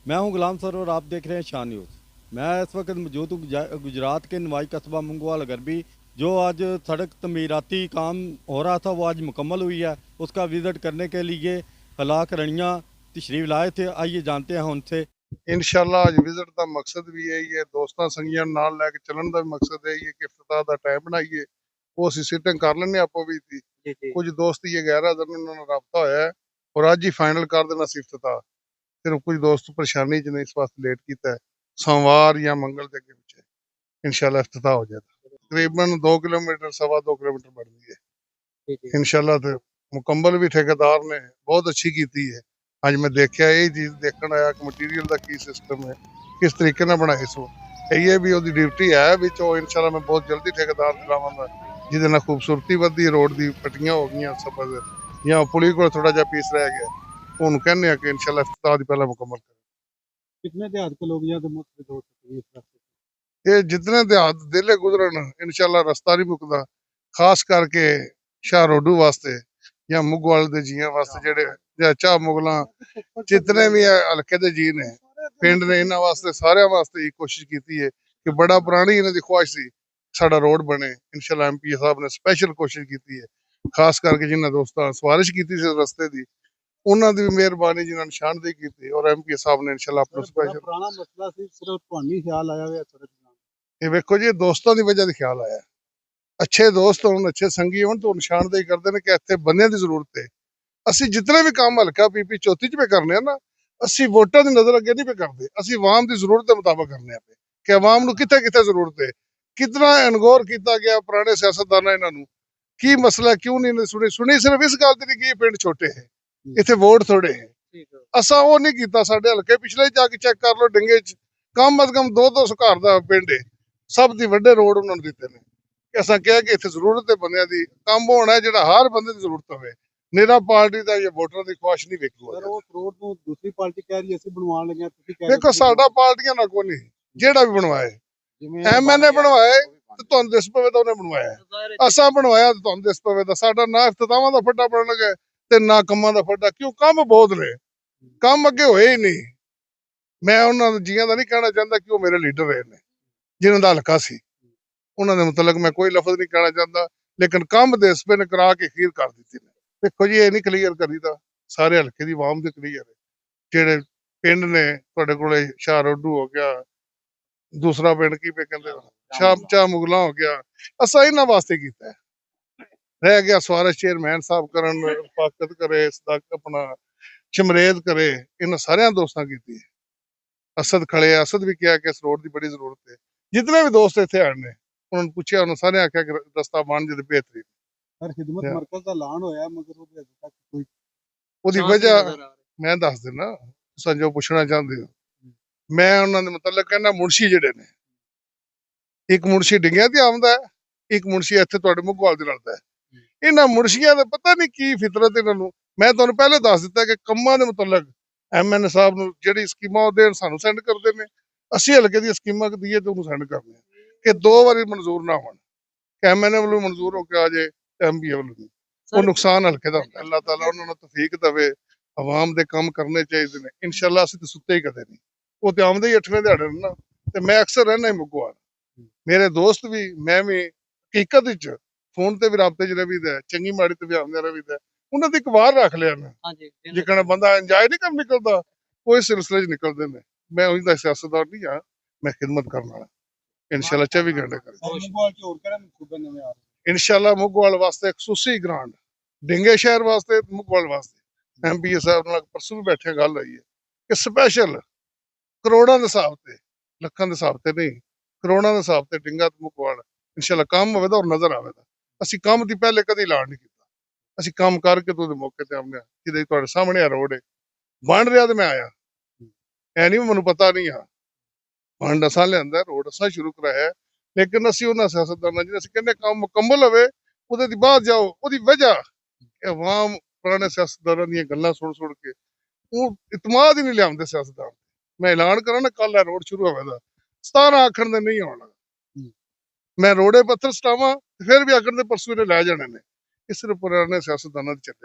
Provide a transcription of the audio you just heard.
मैं हूं गुलाम सर और आप देख रहे हैं शान न्यूज़। मैं इस वक्त मौजूद हूं गुजरात के नवाई कस्बा मंगवाल गरबी। जो आज सड़क तमीराती काम हो रहा था वो आज मुकम्मल हुई है। उसका विज़िट करने के लिए हलाक रनिया तशरीफ़ लाए थे। आइए जानते हैं उनसे। इंशाल्लाह अज विजिट का मकसद भी यही है, दोस्तों संगियां नाल लैके चलन का भी मकसद यही है कि इफ्तिताह का टाइम बनाइए। वो असी सिटिंग कर लें आपो भी थी। कुछ दोस्त ये 11 दिन उन्होंने रबता होया है और अज ही फाइनल कर देना सी इफ्तिताह। सिर्फ कुछ दोस्त परेशानी च ने इस वास्ते लेट किया है। सोमवार या मंगल के अगे पिछे इंशाल्लाह इफ्तिताह हो जाता। तकरीबन 2 किलोमीटर सवा 2 किलोमीटर बढ़ गई है इंशाल्लाह। तो मुकम्मल भी ठेकेदार ने बहुत अच्छी की है। ਅੱਜ मैं देखा यही चीज देखने आया कि मटीरियल का की सिस्टम है, किस तरीके ਨਾਲ ਬਣਾਏ ਸੋ। ਇਹ ਵੀ ਉਹਦੀ ਡਿਊਟੀ ਹੈ ਵਿੱਚ ਉਹ ਇਨਸ਼ਾਅੱਲਾ ਮੈਂ ਬਹੁਤ ਜਲਦੀ ਠੇਕੇਦਾਰ ਦਿਲਾਵਾਂਗਾ ਜਿਹਦੇ ਨਾਲ ਖੂਬਸੂਰਤੀ ਵਧਦੀ ਰੋਡ ਦੀ ਪੱਟੀਆਂ ਹੋ ਗਈਆਂ ਸਫਰ ਜਾਂ ਪੁਲੀ ਕੋਲ ਥੋੜਾ ਜਿਹਾ ਪੀਸ ਰਹਿ ਗਿਆ ਉਹਨੂੰ ਕਹਿੰਦੇ ਆ ਕਿ ਇਨਸ਼ਾਅੱਲਾ ਇਫਤਾਰ ਦੀ ਪਹਿਲਾਂ ਮੁਕੰਮਲ ਕਰੇ। कितने देहात के लोग यहाँ से मुतफिक हो सकते हैं इस रास्ते ਇਹ ਜਿतने ਦਿਹਾਤ ਦਿਲੇ ਗੁਜ਼ਰਨ ਇਨਸ਼ਾਅੱਲਾ ਰਸਤਾ ਨਹੀਂ ਮੁੱਕਦਾ। ਖਾਸ ਕਰਕੇ ਸ਼ਾਹ ਰੋਡੂ ਵਾਸਤੇ ਜਾਂ ਮੁਗਵਾਲ ਦੇ ਜੀਆਂ ਵਾਸਤੇ ਜਿਹੜੇ ਜਾਂ ਚਾਹ ਮੁਗਲਾਂ ਜਿतने भी हल्के के जी ने पिंड ने इन्होंने वास्ते सारे वास्ते कोशिश की है कि बड़ा पुरानी इन्हों की ख्वाहिश थी साडा रोड बने। इंशाल्लाह MP साहब ने स्पेशल कोशिश की है, खास करके जिन्होंने दोस्तों सिफारिश की थी रस्ते की उन्होंने भी मेहरबानी जिन्होंने निशानदेही की और MP साहब ने इंशाल्लाह अपना बड़ा स्पेशल पुराना मसला सी सिर्फ पानी ख्याल आया हुआ सड़क ये वेखो जी दोस्तों की वजह से ख्याल आया। अच्छे दोस्त होन अच्छे संगी होन तो निशानदेही करते हैं कि इतने बंदे की जरूरत है। ਅਸੀਂ ਜਿतने भी काम हल्का PP 34 ਚ पे करने ना ਅਸੀਂ ਵੋਟਾਂ ਦੀ ਨਜ਼ਰ ਅੱਗੇ ਨਹੀਂ पे ਕਰਦੇ। ਅਸੀਂ ਆਵਾਮ ਦੀ ਜ਼ਰੂਰਤ ਦੇ ਮੁਤਾਬਕ ਕਰਨੇ ਆ ਪਏ ਕਿ ਆਵਾਮ ਨੂੰ ਕਿੱਥੇ ਕਿੱਥੇ ਜ਼ਰੂਰਤ ਹੈ। ਕਿਤਨਾ ਇਨਗੋਰ ਕੀਤਾ ਗਿਆ ਪੁਰਾਣੇ ਸਿਆਸਤਦਾਨਾਂ ਇਹਨਾਂ ਨੂੰ ਕੀ ਮਸਲਾ ਕਿਉਂ ਨਹੀਂ ਸੁਣੀ ਸਿਰਫ ਇਸ ਗੱਲ ਤੇ ਕਿ ਇਹ ਪਿੰਡ ਛੋਟੇ ਹੈ ਇੱਥੇ ਵੋਟ ਥੋੜੇ ਹੈ। ਅਸਾਂ ਉਹ ਨਹੀਂ ਕੀਤਾ। ਸਾਡੇ ਹਲਕੇ ਪਿਛਲੇ ਜਾ ਕੇ ਚੈੱਕ ਕਰ ਲਓ ਡਿੰਗੇ ਚ ਕਮ ਅਜ਼ ਕਮ 200 ਘਰ ਦਾ ਪਿੰਡ ਹੈ। ਸਭ ਦੀ ਵੱਡੇ ਰੋਡ ਉਹਨਾਂ ਨੂੰ ਦਿੱਤੇ ਨੇ ਕਿ ਅਸਾਂ ਕਿਹਾ ਕਿ ਇੱਥੇ ਜ਼ਰੂਰਤ ਹੈ ਬੰਦਿਆਂ ਦੀ ਕੰਮ ਹੋਣਾ ਜਿਹੜਾ ਹਰ ਬੰਦੇ ਦੀ ਜ਼ਰੂਰਤ ਹੋਵੇ। निरा पार्टी का या वोटर की ख्वाहिश नहीं वेखो। सर उस रोड को दूसरी पार्टी कह रही है ਅਸੀਂ ਬਣਵਾਉਣ ਲੱਗੇ ਆ ਤੁਸੀਂ ਕਹਿ देखो साडा पार्टियां ना कोई नहीं जेड़ा भी बनवाए MNA बनवाए तो तुहानू दिस पवे तो उन्हें बनवाया असा बनवाया तो तुहानू दिस पवे तो साडा ना इफ्तितावां दा फड्डा बनन लगा ते ना कम्मां दा फड्डा। क्यों काम बहुत ने काम अगे होए ही नहीं। मैं उन्हां जियां दा नहीं कहना चाहता कि वो मेरे लीडर रहे ने जिन्हां दा हलका सी उन्हां दे मुतलक मैं कोई लफ्ज नहीं कहना चाहता लेकिन काम दे इस पे ने करा के खीर कर दी ने। देखो जी ये नहीं क्लीयर करीदा सारे हल्के दी आवाम दे क्लीयर है। जेड़े पिंड ने तुहाडे कोले शाह रोडू हो गया दूसरा पिंड की पे कहंदे शाह चाह मुगला हो गया असा इन्हां वास्ते कीता है। रह गया सिफारिश चेयरमैन साहब करन रफाकत करे सदाकत अपना चमरेद करे इन सारे दोस्तां कीती है। असद खड़े असद भी कहा कि इस रोड की बड़ी जरूरत है। जितने भी दोस्त इत्थे आए ने उन्होंने पूछा उन्होंने सारे आख्या कि रस्ता बन जाए बेहतरीन। सर खिदमत मरकज का ऐलान होया मगर वो अजे तक कोई ਉਹਦੀ ਵਜ੍ਹਾ ਮੈਂ ਦੱਸ ਦਿੰਦਾ ਤੁਸੀਂ ਜੋ ਪੁੱਛਣਾ ਚਾਹੁੰਦੇ ਹੋ। ਮੈਂ ਉਹਨਾਂ ਦੇ ਮੁਤਲਕ ਕਹਿੰਦਾ ਮੁਨਸ਼ੀ ਜਿਹੜੇ ਨੇ ਇੱਕ ਮੁਨਸ਼ੀ ਡਿੰਗਿਆਂ ਤੇ ਆਉਂਦਾ ਹੈ ਇੱਕ ਮੁਨਸ਼ੀ ਇੱਥੇ ਤੁਹਾਡੇ ਮੁਗਵਾਲ ਦੇ ਲੜਦਾ ਹੈ। ਇਹਨਾਂ ਮੁਨਸ਼ੀਆਂ ਦਾ ਪਤਾ ਨਹੀਂ ਕੀ ਫਿਤਰਤ ਇਹਨਾਂ ਨੂੰ। ਮੈਂ ਤੁਹਾਨੂੰ ਪਹਿਲੇ ਦੱਸ ਦਿੱਤਾ ਕਿ ਕੰਮਾਂ ਦੇ ਮੁਤਲਕ MNA ਸਾਹਿਬ ਨੂੰ ਜਿਹੜੀ ਸਕੀਮਾਂ ਉਹ ਦੇਣ ਸਾਨੂੰ ਸੈਂਡ ਕਰਦੇ ਨੇ ਅਸੀਂ ਹਲਕੇ ਦੀਆਂ ਸਕੀਮਾਂ ਦਈਏ ਤੇ ਉਹਨੂੰ ਸੈਂਡ ਕਰਨੇ ਕਿ 2 ਵਾਰੀ ਮਨਜ਼ੂਰ ਨਾ ਹੋਣ ਕਿ MNA ਵੱਲੋਂ ਮਨਜ਼ੂਰ ਹੋ ਕੇ ਆ ਜਾਏ MBA ਵੱਲੋਂ ਨਹੀਂ। ਉਹ ਨੁਕਸਾਨ ਹਲਕੇ ਦਾ ਹੁੰਦਾ। ਅੱਲਾਹ ਤਾਲਾ ਉਹਨਾਂ ਨੂੰ ਤੌਫੀਕ ਦੇਵੇ ਆਵਾਮ ਦੇ ਕੰਮ ਕਰਨੇ ਚਾਹੀਦੇ ਨੇ। ਇਨਸ਼ਾਅੱਲਾ ਅਸੀਂ ਤਾਂ ਸੁੱਤੇ ਹੀ ਕਦੇ ਨਹੀਂ। ਉਹ ਤੇ ਆਉਂਦੇ ਹੀ 8ਵੇਂ ਦਿਹਾੜੇ ਨੇ ਨਾ ਤੇ ਮੈਂ ਅਕਸਰ ਰਹਿਣਾ ਹੀ ਮੁਗਵਾਲ। ਮੇਰੇ ਦੋਸਤ ਵੀ ਮੈਂ ਵੀ ਹਕੀਕਤ ਵਿੱਚ ਫੋਨ ਤੇ ਵੀ ਰਾਬਤੇ 'ਚ ਰਹੀਦਾ ਚੰਗੀ ਮਾੜੀ ਤੇ ਵੀ ਆਉਂਦੇ ਰਹੀਦਾ। ਉਹਨਾਂ ਦੀ ਇੱਕ ਵਾਰ ਰੱਖ ਲਿਆ ਨਾ ਜਿੱਕਣ ਬੰਦਾ ਇੰਜੋਏ ਨਹੀਂ ਕਰ ਨਿਕਲਦਾ ਉਹ ਇਸ ਸਿਲਸਿਲੇ 'ਚ ਨਿਕਲਦੇ ਨੇ। ਮੈਂ ਉਹੀ ਦਾ ਸਿਆਸਤਦਾਨ ਨਹੀਂ ਆ ਮੈਂ ਖਿਦਮਤ ਕਰਨ ਵਾਲਾ ਇਨਸ਼ਾਅੱਲਾ 24 ਘੰਟੇ ਕਰ मुगवाल के और केड़े मनसूबे नवे आ रहे इनशाला मुगवाल वास्ते एक खसूसी ग्रांट डिंगे शहर वास्ते मुगवाल वास्ते MP साहब नाल परसों भी बैठे गल हुई है कि स्पेशल करोड़ां दे हिसाब ते लखां दे हिसाब ते नहीं करोड़ां दे हिसाब ते डिंगा ते मुगवाल इंशाल्लाह काम होवेगा और नजर आवेगा। असी काम दी पहले कदी ऐलान नहीं कीता। असी काम करके तो मौके ते आने जिहदे तुहाडे सामने रोड है बन रहा ते मैं आया ऐ नहीं मैनूं पता नहीं आ फंड असां लिआंदा रोड असां शुरू कराया लेकिन ਅਸੀਂ ਉਹਨਾਂ ਸਿਆਸਤਦਾਨਾਂ ਜਿਹਨੇ ਅਸੀਂ ਕਹਿੰਦੇ ਕੰਮ ਮੁਕੰਮਲ ਹੋਵੇ ਉਹਦੇ ਦੀ ਬਾਅਦ ਜਾਓ। ਉਹਦੀ ਵਜ੍ਹਾ ਕਿ ਆਵਾਮ ਪੁਰਾਣੇ ਸਿਆਸਤਦਾਨਾਂ ਦੀਆਂ ਗੱਲਾਂ ਸੁਣ ਕੇ ਉਹ ਇਤਮਾਦ ਹੀ ਨਹੀਂ ਲਿਆਉਂਦੇ ਸਿਆਸਤਦਾਨ। ਮੈਂ ਐਲਾਨ ਕਰਾਂ ਨਾ ਕੱਲ ਰੋਡ ਸ਼ੁਰੂ ਹੋਵੇਗਾ 17 ਆਖਣ ਦੇ ਨਹੀਂ ਆਉਣਾ ਮੈਂ ਰੋੜੇ ਪੱਥਰ ਸਟਾਵਾਂ ਫਿਰ ਵੀ ਆਖਣ ਦੇ ਪਰਸੋਂ ਨੇ ਲੈ ਜਾਣੇ ਨੇ। ਇਹ ਸਿਰਫ ਪੁਰਾਣੇ ਸਿਆਸਤਦਾਨਾਂ ਦੇ ਚੱਲੇ।